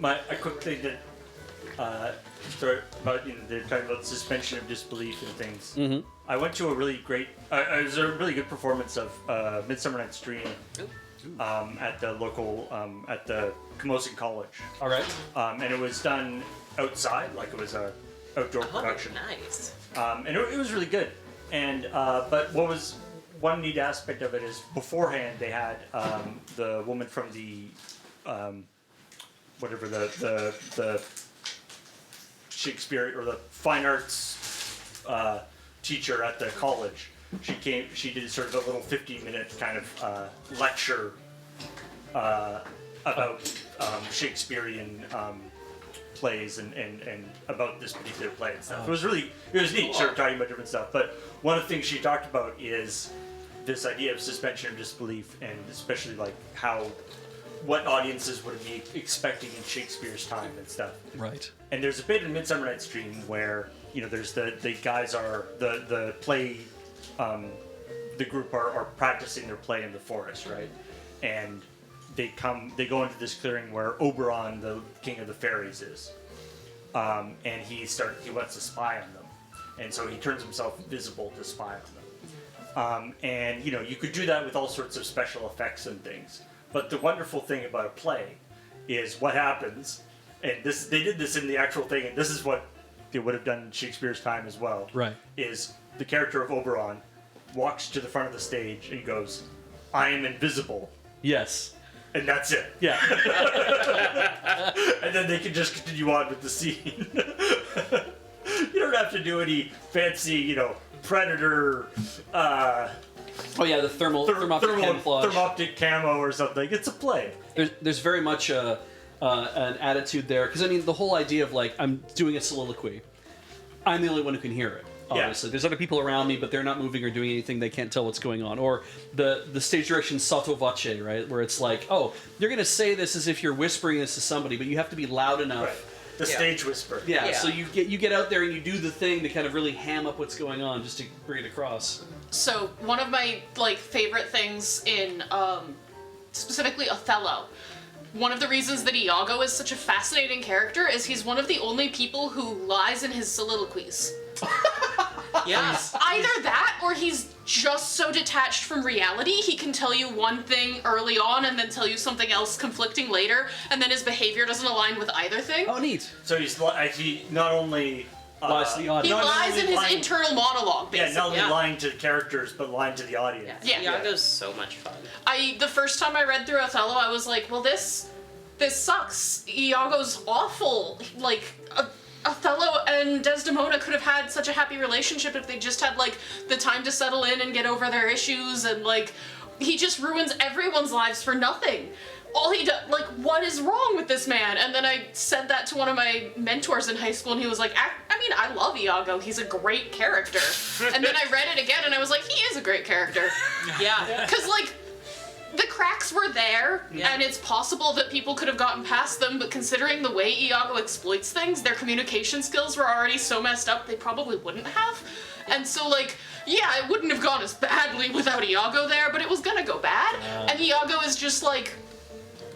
a quick thing that about they're talking about suspension of disbelief and things. Mm-hmm. I went to a really great, it was a really good performance of Midsummer Night's Dream at the local at the Camosun College. All right. And it was done outside, like it was a outdoor production. Nice. And it was really good. And but what was one neat aspect of it is beforehand they had the woman from the whatever the Shakespeare or the fine arts teacher at the college. She did sort of a little 15-minute kind of lecture about Shakespearean plays and about this particular play and stuff. It was neat, sort of talking about different stuff. But one of the things she talked about is this idea of suspension of disbelief, and especially like what audiences would be expecting in Shakespeare's time and stuff. Right. And there's a bit in Midsummer Night's Dream where there's the guys are the play, the group are practicing their play in the forest, right? And they go into this clearing where Oberon, the king of the fairies, is, and he wants to spy on them, and so he turns himself invisible to spy on them. And you could do that with all sorts of special effects and things. But the wonderful thing about a play is what happens, and they did this in the actual thing, and this is what they would have done in Shakespeare's time as well. Right. Is the character of Oberon walks to the front of the stage and goes, "I am invisible." Yes. And that's it. Yeah. And then they can just continue on with the scene. You don't have to do any fancy, Predator. Oh yeah, the thermoptic camouflage. Thermoptic camo or something. It's a play. There's very much an attitude there, because I mean the whole idea of like I'm doing a soliloquy, I'm the only one who can hear it. Obviously, there's other people around me, but they're not moving or doing anything. They can't tell what's going on. Or the stage direction sotto voce, right, where it's like, oh, you're gonna say this as if you're whispering this to somebody, but you have to be loud enough. Right. The stage whisper. Yeah. So you get out there and you do the thing to kind of really ham up what's going on, just to bring it across. So one of my favorite things in specifically Othello, one of the reasons that Iago is such a fascinating character is he's one of the only people who lies in his soliloquies. Yeah. Either that, or he's just so detached from reality, he can tell you one thing early on and then tell you something else conflicting later, and then his behavior doesn't align with either thing. Oh, neat. So he not only lies to the audience. He lies in his internal monologue, basically. Yeah, not only lying to the characters, but lying to the audience. Yeah. Iago's so much fun. The first time I read through Othello, I was like, well, this sucks. Iago's awful. Othello and Desdemona could have had such a happy relationship if they just had, the time to settle in and get over their issues, and, he just ruins everyone's lives for nothing. All he does, what is wrong with this man? And then I said that to one of my mentors in high school, and he was like, I love Iago. He's a great character. And then I read it again, and I was like, he is a great character. Yeah. Because, the cracks were there, and it's possible that people could have gotten past them, but considering the way Iago exploits things, their communication skills were already so messed up, they probably wouldn't have. And so, it wouldn't have gone as badly without Iago there, but it was gonna go bad. And Iago is just,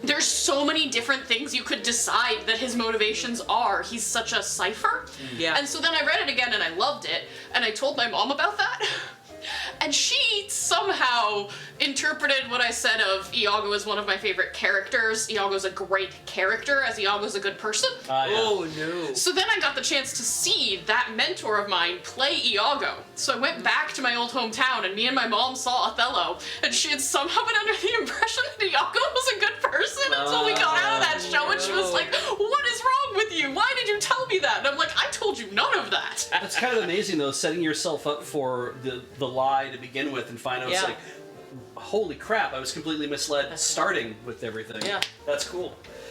there's so many different things you could decide that his motivations are. He's such a cipher. Yeah. And so then I read it again, and I loved it, and I told my mom about that. And she somehow interpreted what I said of Iago as one of my favorite characters. Iago's a great character, as Iago's a good person. Oh, no. So then I got the chance to see that mentor of mine play Iago. So I went back to my old hometown, and me and my mom saw Othello, and she had somehow been under the impression that Iago was a good person until we got out of that show, and she was like, what is wrong with you? Why did you tell me that? And I'm like, I told you none of that. That's kind of amazing, though, setting yourself up for the lie to begin with and find out it's holy crap, I was completely misled starting with everything. Yeah. That's cool.